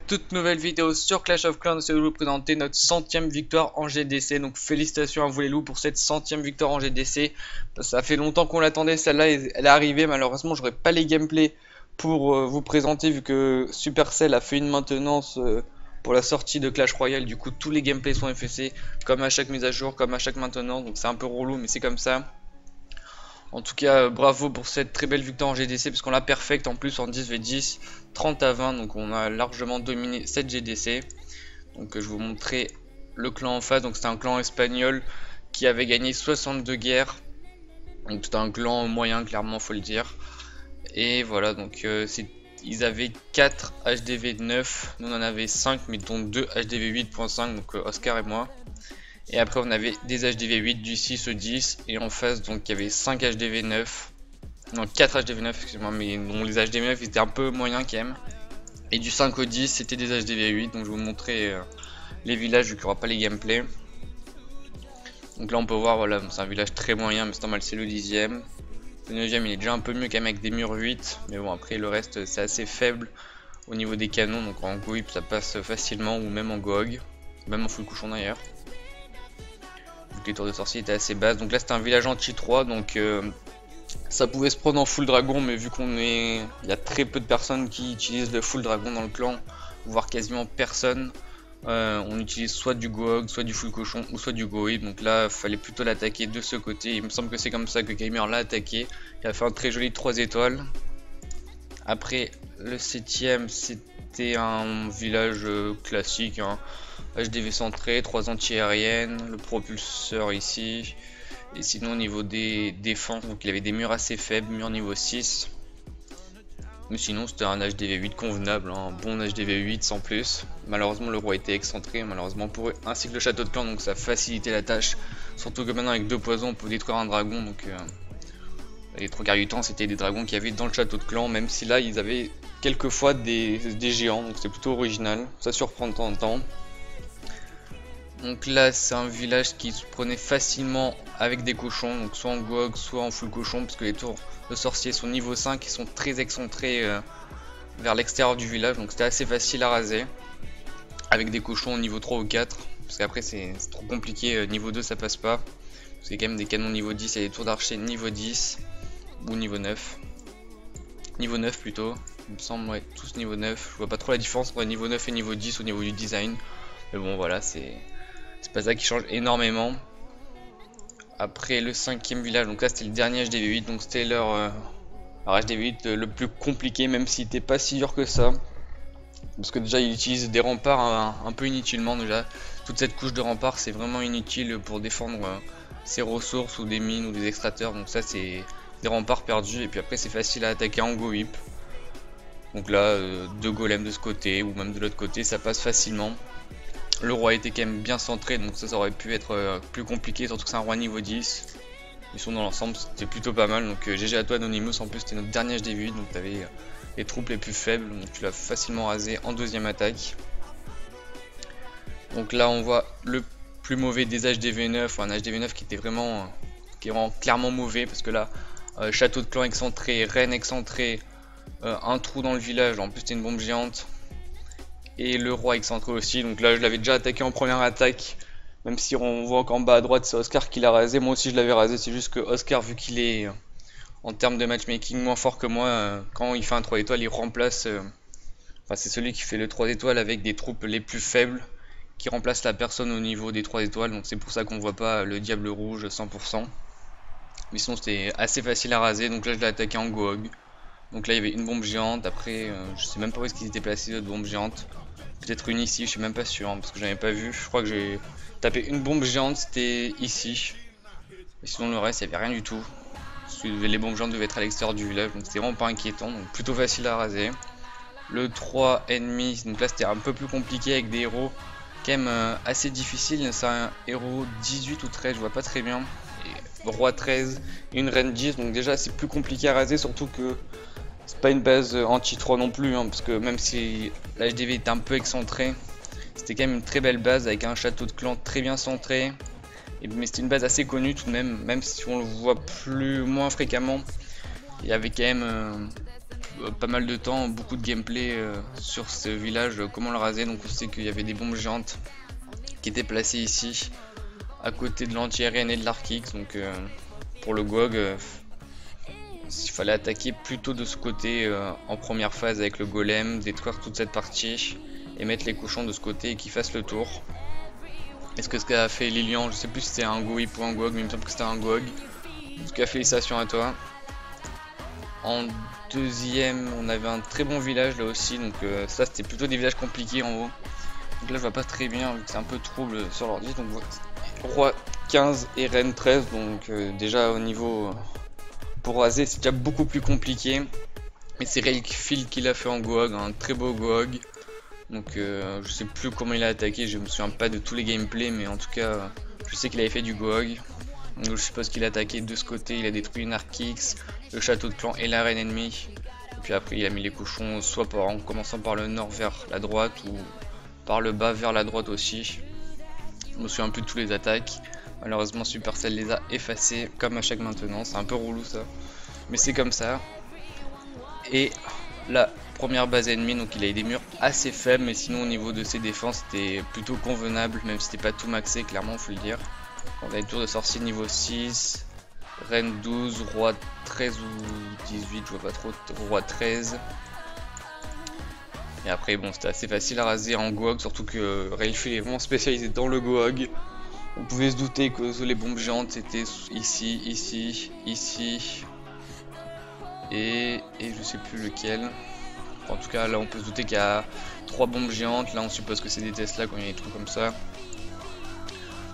toute nouvelle vidéo sur Clash of Clans. C'est de vous présenter notre 100e victoire en GDC. Donc félicitations à vous les loups pour cette 100e victoire en GDC. Ça fait longtemps qu'on l'attendait, celle-là elle est arrivée. Malheureusement j'aurais pas les gameplays pour vous présenter vu que Supercell a fait une maintenance pour la sortie de Clash Royale. Du coup tous les gameplays sont effacés comme à chaque mise à jour, comme à chaque maintenance. Donc c'est un peu relou mais c'est comme ça. En tout cas, bravo pour cette très belle victoire en GDC, parce qu'on l'a perfect en plus en 10v10, 30-20, donc on a largement dominé cette GDC. Donc je vais vous montrer le clan en face, donc c'était un clan espagnol qui avait gagné 62 guerres. Donc c'était un clan moyen, clairement, faut le dire. Et voilà, donc ils avaient 4 HDV 9, nous on en avait 5, mais dont 2 HDV 8.5, donc Oscar et moi. Et après on avait des HDV 8, du 6 au 10, et en face donc il y avait 5 HDV 9, non 4 HDV 9 excusez-moi, mais dont les HDV 9 étaient un peu moyens quand même. Et du 5 au 10 c'était des HDV 8, donc je vais vous montrer les villages vu qu'il n'y aura pas les gameplays. Donc là on peut voir, voilà, c'est un village très moyen, mais c'est normal, c'est le 10ème. Le 9ème il est déjà un peu mieux quand même avec des murs 8, mais bon après le reste c'est assez faible au niveau des canons, donc en GoHip ça passe facilement, ou même en GOG, même en full couchon d'ailleurs. Les tours de sorcier étaient assez basses, donc là c'était un village anti 3, donc ça pouvait se prendre en full dragon, mais vu il y a très peu de personnes qui utilisent le full dragon dans le clan, voire quasiment personne, on utilise soit du GOG, soit du full cochon, ou soit du GoHip. Donc là fallait plutôt l'attaquer de ce côté. Il me semble que c'est comme ça que Gamer l'a attaqué. Il a fait un très joli 3 étoiles. Après le 7ème c'était un village classique, hein. HDV centré, 3 anti-aériennes, le propulseur ici. Et sinon au niveau des défenses, donc il avait des murs assez faibles, murs niveau 6. Mais sinon c'était un HDV 8 convenable, hein, un bon HDV 8 sans plus. Malheureusement le roi était excentré, malheureusement pour eux, ainsi que le château de clan, donc ça facilitait la tâche. Surtout que maintenant avec 2 poisons on peut détruire un dragon, donc les 3 quarts du temps c'était des dragons qu'il y avait dans le château de clan, même si là ils avaient quelquefois des géants, donc c'était plutôt original, ça surprend de temps en temps. Donc là c'est un village qui se prenait facilement avec des cochons, donc soit en GOG soit en full cochon, parce que les tours de sorciers sont niveau 5 et sont très excentrés vers l'extérieur du village, donc c'était assez facile à raser avec des cochons au niveau 3 ou 4, parce qu'après c'est trop compliqué, niveau 2 ça passe pas, parce qu'il y a quand même des canons niveau 10 et des tours d'archer niveau 10 ou niveau 9, niveau 9 plutôt, il me semble, ouais, tous niveau 9, je vois pas trop la différence entre niveau 9 et niveau 10 au niveau du design, mais bon voilà, c'est pas ça qui change énormément. Après le 5ème village, donc là c'était le dernier HDV 8, donc c'était leur HDV 8 le plus compliqué, même s'il n'était pas si dur que ça, parce que déjà il utilise des remparts un peu inutilement. Déjà toute cette couche de remparts c'est vraiment inutile pour défendre ses ressources ou des mines ou des extracteurs, donc ça c'est des remparts perdus. Et puis après c'est facile à attaquer en GoHip, donc là 2 golems de ce côté ou même de l'autre côté ça passe facilement. Le roi était quand même bien centré, donc ça aurait pu être plus compliqué, surtout que c'est un roi niveau 10. Ils sont dans l'ensemble, c'était plutôt pas mal, donc GG à toi Anonymous. En plus c'était notre dernier HDV, donc tu avais les troupes les plus faibles, donc tu l'as facilement rasé en 2ème attaque. Donc là on voit le plus mauvais des HDV 9, un HDV 9 qui était vraiment, clairement mauvais, parce que là château de clan excentré, reine excentrée, un trou dans le village, en plus c'était une bombe géante. Et le roi excentré aussi, donc là je l'avais déjà attaqué en première attaque, même si on voit qu'en bas à droite c'est Oscar qui l'a rasé. Moi aussi je l'avais rasé, c'est juste que Oscar, vu qu'il est en termes de matchmaking moins fort que moi, quand il fait un 3 étoiles il remplace, enfin c'est celui qui fait le 3 étoiles avec des troupes les plus faibles, qui remplace la personne au niveau des 3 étoiles, donc c'est pour ça qu'on voit pas le diable rouge 100%. Mais sinon c'était assez facile à raser, donc là je l'ai attaqué en GOG. Donc là il y avait une bombe géante, après je sais même pas où est-ce qu'ils étaient placés d'autres bombes géantes. Peut-être une ici, je suis même pas sûr, hein, parce que j'en avais pas vu. Je crois que j'ai tapé une bombe géante, c'était ici. Et sinon le reste, il n'y avait rien du tout. Les bombes géantes devaient être à l'extérieur du village, donc c'était vraiment pas inquiétant, donc plutôt facile à raser. Le 3 ennemi, donc là c'était un peu plus compliqué avec des héros quand même assez difficiles. C'est un héros 18 ou 13, je vois pas très bien. Et roi 13 et une reine 10, donc déjà c'est plus compliqué à raser, surtout que c'est pas une base anti-3 non plus, hein, parce que même si la HDV est un peu excentré, c'était quand même une très belle base avec un château de clan très bien centré. Mais c'était une base assez connue tout de même, même si on le voit moins fréquemment. Il y avait quand même pas mal de temps, beaucoup de gameplay sur ce village, comment le raser. Donc on sait qu'il y avait des bombes géantes qui étaient placées ici, à côté de l'anti-aérienne et de l'Arc-X. Donc pour le GOG, il fallait attaquer plutôt de ce côté en première phase avec le golem, détruire toute cette partie et mettre les cochons de ce côté et qu'ils fassent le tour. Est-ce que ce qu'a fait Lilian, je sais plus si c'était un GoHip ou un GOG, mais il me semble que c'était un GOG. En tout cas, félicitations à toi. En deuxième, on avait un très bon village là aussi, donc ça c'était plutôt des villages compliqués en haut. Donc là je vois pas très bien, vu que c'est un peu trouble sur l'ordi. Donc roi 15 et reine 13, donc déjà au niveau pour raser c'est déjà beaucoup plus compliqué. Mais c'est Rakefield qui l'a fait en GOG, un très beau GOG. Donc je sais plus comment il a attaqué, je me souviens pas de tous les gameplays, mais en tout cas je sais qu'il avait fait du GOG. Donc je suppose qu'il a attaqué de ce côté, il a détruit une Arc-X, le château de clan et l'arène ennemie. Et puis après il a mis les cochons soit en commençant par le nord vers la droite ou par le bas vers la droite aussi. Je me souviens plus de tous les attaques. Malheureusement Supercell les a effacés comme à chaque maintenance, c'est un peu relou ça. Mais c'est comme ça. Et la première base ennemie, donc il a eu des murs assez faibles, mais sinon au niveau de ses défenses c'était plutôt convenable, même si c'était pas tout maxé, clairement faut le dire. On a une tour de sorcier niveau 6, reine 12, roi 13 ou 18, je vois pas trop, roi 13. Et après bon c'était assez facile à raser en GOG, surtout que Rakefield est vraiment spécialisé dans le GOG. On pouvait se douter que les bombes géantes c'était ici, ici, ici et je sais plus lequel. En tout cas là on peut se douter qu'il y a 3 bombes géantes, là on suppose que c'est des Tesla quand il y a des trucs comme ça.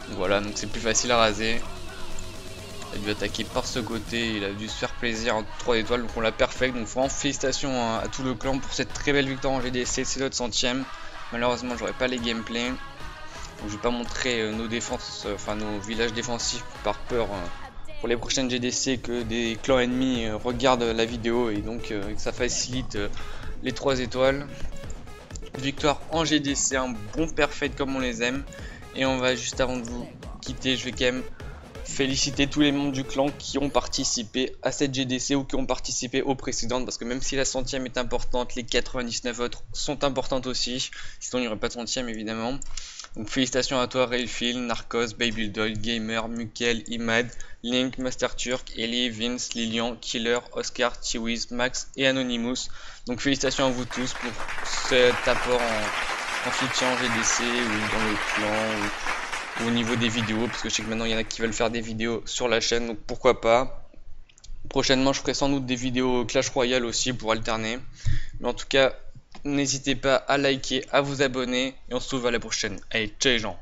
Donc voilà, donc c'est plus facile à raser. Il a dû attaquer par ce côté, il a dû se faire plaisir en 3 étoiles, donc on l'a perfect. Donc vraiment félicitations à tout le clan pour cette très belle victoire en GDC, c'est notre 100ème. Malheureusement j'aurais pas les gameplays, donc je vais pas montrer nos défenses, enfin nos villages défensifs par peur pour les prochaines GDC que des clans ennemis regardent la vidéo et donc que ça facilite les 3 étoiles. Victoire en GDC, un bon perfect comme on les aime. Et on va juste avant de vous quitter, je vais quand même féliciter tous les membres du clan qui ont participé à cette GDC ou qui ont participé aux précédentes, parce que même si la 100ème est importante, les 99 autres sont importantes aussi, sinon il n'y aurait pas de 100ème évidemment. Donc félicitations à toi Rakefield, Narcos, Babydoll, Gamer, Mukel, Imad, Link, Master Turk, Ellie, Vince, Lilian, Killer, Oscar, Chiwiz, Max et Anonymous. Donc félicitations à vous tous pour cet apport en soutien en GDC ou dans le clan ou au niveau des vidéos, parce que je sais que maintenant il y en a qui veulent faire des vidéos sur la chaîne, donc pourquoi pas. Prochainement je ferai sans doute des vidéos Clash Royale aussi pour alterner, mais en tout cas n'hésitez pas à liker, à vous abonner et on se retrouve à la prochaine. Allez, ciao les gens.